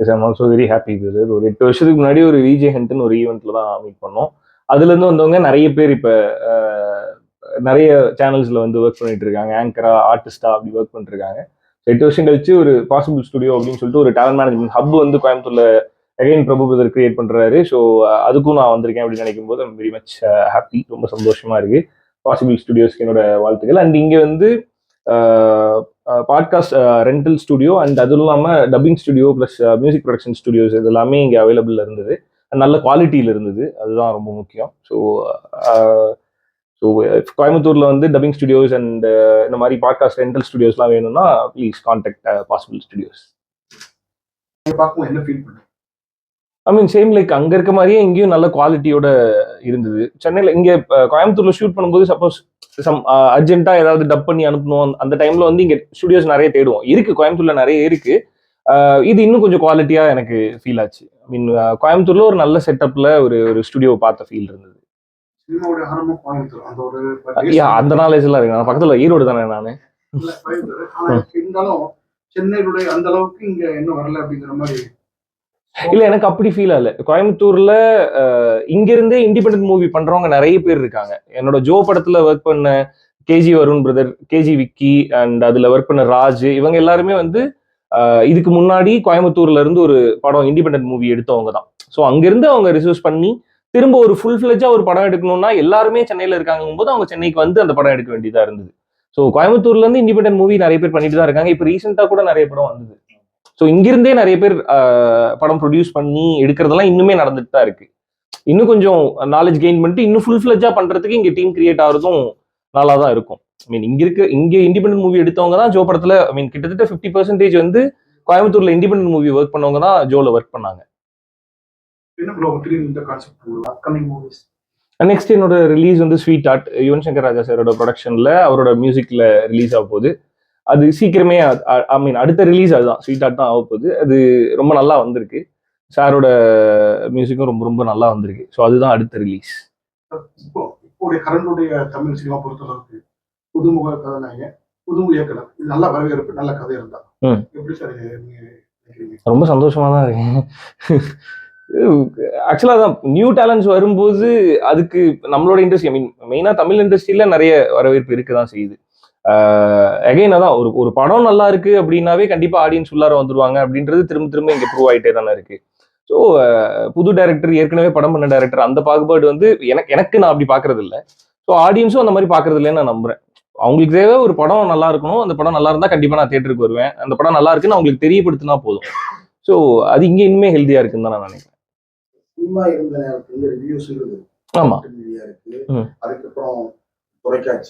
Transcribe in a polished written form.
Yes I'm also very happy brother. ஒரு 8 வருஷத்துக்கு முன்னாடி ஒரு விஜே ஹண்ட்னு ஒரு ஈவெண்ட்ல தான் மீட் பண்ணோம். அதுலேருந்து வந்தவங்க நிறைய பேர் இப்போ நிறைய சேனல்ஸில் வந்து ஒர்க் பண்ணிட்டு இருக்காங்க, ஆங்கரா ஆர்டிஸ்டா அப்படி ஒர்க் பண்ணிட்டு இருக்காங்க. 8 வருஷம் கழிச்சு ஒரு பாசிபிள் ஸ்டுடியோ அப்படின்னு சொல்லிட்டு ஒரு டேலண்ட் மேனேஜ்மெண்ட் ஹப் வந்து கோயம்புத்தூர்ல அகைன் பிரபு பிரதர் கிரியேட் பண்றாரு. ஸோ அதுக்கும் நான் வந்திருக்கேன் அப்படின்னு நினைக்கும் போது ஐம் வெரி மச் ஹாப்பி. ரொம்ப சந்தோஷமா இருக்கு. பாசிபிள் ஸ்டுடியோஸ்க்கு என்னோட வாழ்த்துக்கள். அண்ட் இங்கே வந்து பாட்காஸ்ட் ரெண்டல் ஸ்டுடியோ அண்ட் அதுவும் இல்லாமல் dubbing studio plus music production studios இது எல்லாமே இங்கே அவைலபிள் இருந்தது. நல்ல குவாலிட்டியில் இருந்தது, அதுதான் ரொம்ப முக்கியம். ஸோ கோயம்புத்தூர்ல வந்து டப்பிங் ஸ்டுடியோஸ் அண்ட் இந்த மாதிரி பாட்காஸ்ட் ரெண்டல் ஸ்டுடியோஸ்லாம் வேணும்னா please contact possible studios. I mean same like அங்கே இருக்க மாதிரியே இங்கேயும் நல்ல குவாலிட்டியோட இருந்தது. சென்னையில் இங்கே கோயம்புத்தூர்ல ஷூட் பண்ணும்போது சப்போஸ் சம் அர்ஜென்ட்டா ஏதாவது டப் பண்ணி அனுப்பணும் அந்த டைம்ல வந்து இங்கே ஸ்டுடியோஸ் நிறைய தேடுவோம். இருக்கு கோயம்புத்தூர்ல நிறைய இருக்கு. இது இன்னும் கொஞ்சம் குவாலிட்டியா எனக்கு ஃபீல் ஆச்சு. ஐ மீன் கோயம்புத்தூர்ல ஒரு நல்ல செட்டப்ல ஒரு ஸ்டுடியோ பார்த்த ஃபீல் இருந்தது. அந்த நாலேஜ் எல்லாம் இருக்கு. நான் பக்கத்துல ஈரோடு தானே நானு. சென்னையுடைய அந்த அளவுக்கு இங்க என்ன வரல அப்படிங்கிற மாதிரி இல்ல, எனக்கு அப்படி ஃபீல் ஆகல. கோயம்புத்தூர்ல இங்க இருந்தே இண்டிபெண்டன்ட் மூவி பண்றவங்க நிறைய பேர் இருக்காங்க. என்னோட ஜோ படத்துல ஒர்க் பண்ண KG Varun brother, KG Vicky and அதுல ஒர்க் பண்ண ராஜ், இவங்க எல்லாருமே வந்து இதுக்கு முன்னாடி கோயம்புத்தூர்ல இருந்து ஒரு படம் இண்டிபெண்டன்ட் மூவி எடுத்தவங்க தான். ஸோ அங்கிருந்து அவங்க ரிசர்ச் பண்ணி திரும்ப ஒரு ஃபுல் ஃபிளெஜா ஒரு படம் எடுக்கணும்னா எல்லாருமே சென்னையில இருக்காங்கும் போது அவங்க சென்னைக்கு வந்து அந்த படம் எடுக்க வேண்டியதா இருந்தது. ஸோ கோயம்புத்தூர்ல இருந்து இண்டிபெண்டன்ட் மூவி நிறைய பேர் பண்ணிட்டு தான் இருக்காங்க. இப்போ ரீசெண்டா கூட நிறைய படம் வந்தது. ஸோ இங்கிருந்தே நிறைய பேர் படம் ப்ரொடியூஸ் பண்ணி எடுக்கிறதெல்லாம் இன்னுமே நடந்துட்டு தான் இருக்கு. இன்னும் கொஞ்சம் நாலேஜ் கெயின் பண்ணிட்டு இன்னும் ஃபுல் ஃபிளெஜா பண்றதுக்கு இங்க டீம் கிரியேட் ஆகிறதும் நல்லா தான் இருக்கும். ஐ மீன் இங்க இண்டிபெண்டன்ட் மூவி எடுத்தவங்க தான் ஜோ படத்துல ஐ மீன் கிட்டத்தட்ட 50% வந்து கோயம்புத்தூர்ல இண்டிபெண்டன்ட் மூவி ஒர்க் பண்ணவங்க தான் ஜோல ஒர்க் பண்ணாங்க. நெக்ஸ்ட் என்னோட ரிலீஸ் வந்து ஸ்வீட் ஆர்ட், யுவன் சங்கர் ராஜா சாரோட ப்ரொடக்ஷன்ல அவரோட மியூசிக்ல ரிலீஸ் ஆக போகுது. அது சீக்கிரமே ஐ மீன் அடுத்த ரிலீஸ் அதுதான் ஸ்வீட் ஆர்ட் தான் ஆக போகுது. அது ரொம்ப நல்லா வந்திருக்கு. சாரோட மியூசிக்கும் ரொம்ப ரொம்ப நல்லா வந்திருக்கு. ஸோ அதுதான் அடுத்த ரிலீஸ். இப்போ கரண்டுடைய தமிழ் சினிமா பொறுத்தளவுக்கு புதுமுக கதாநாயகன், புதுமுக இயக்குனர், இது நல்ல வரவேற்பு, நல்ல கதை இருந்தா எப்படி சார் ரொம்ப சந்தோஷமா தான் இருக்கேன். ஆக்சுவலா தான் நியூ டேலண்ட்ஸ் வரும்போது அதுக்கு நம்மளோட இண்டஸ்ட்ரி ஐ மீன் மெயினா தமிழ் இண்டஸ்ட்ரியில நிறைய வரவேற்பு இருக்குதான் செய்யுது. அகைன் அதான் ஒரு படம் நல்லா இருக்கு அப்படின்னாவே கண்டிப்பா ஆடியன்ஸ் உள்ளார வந்துருவாங்க அப்படின்றது திரும்ப திரும்ப இங்க ப்ரூவ் ஆயிட்டே தானே இருக்கு. ஸோ புது டைரக்டர் ஏற்கனவே படம் பண்ண டைரக்டர் அந்த பாகுபாடு வந்து எனக்கு நான் அப்படி பாக்குறது இல்லை. ஸோ ஆடியன்ஸும் அந்த மாதிரி பாக்குறது இல்லைன்னு நான் நம்புறேன். அவங்களுக்கு தேவை ஒரு படம் நல்லா இருக்கணும், அந்த படம் நல்லா இருந்தா கண்டிப்பா நான் தியேட்டருக்கு வருவேன், அந்த படம் நல்லா இருக்குன்னு அவங்களுக்கு தெரியப்படுத்தினா போதும். ஸோ அது இங்க இனிமே ஹெல்தியா இருக்குன்னு தான் நான் நினைக்கிறேன். ஆமா. அதுக்கப்புறம் தொலைக்காட்சி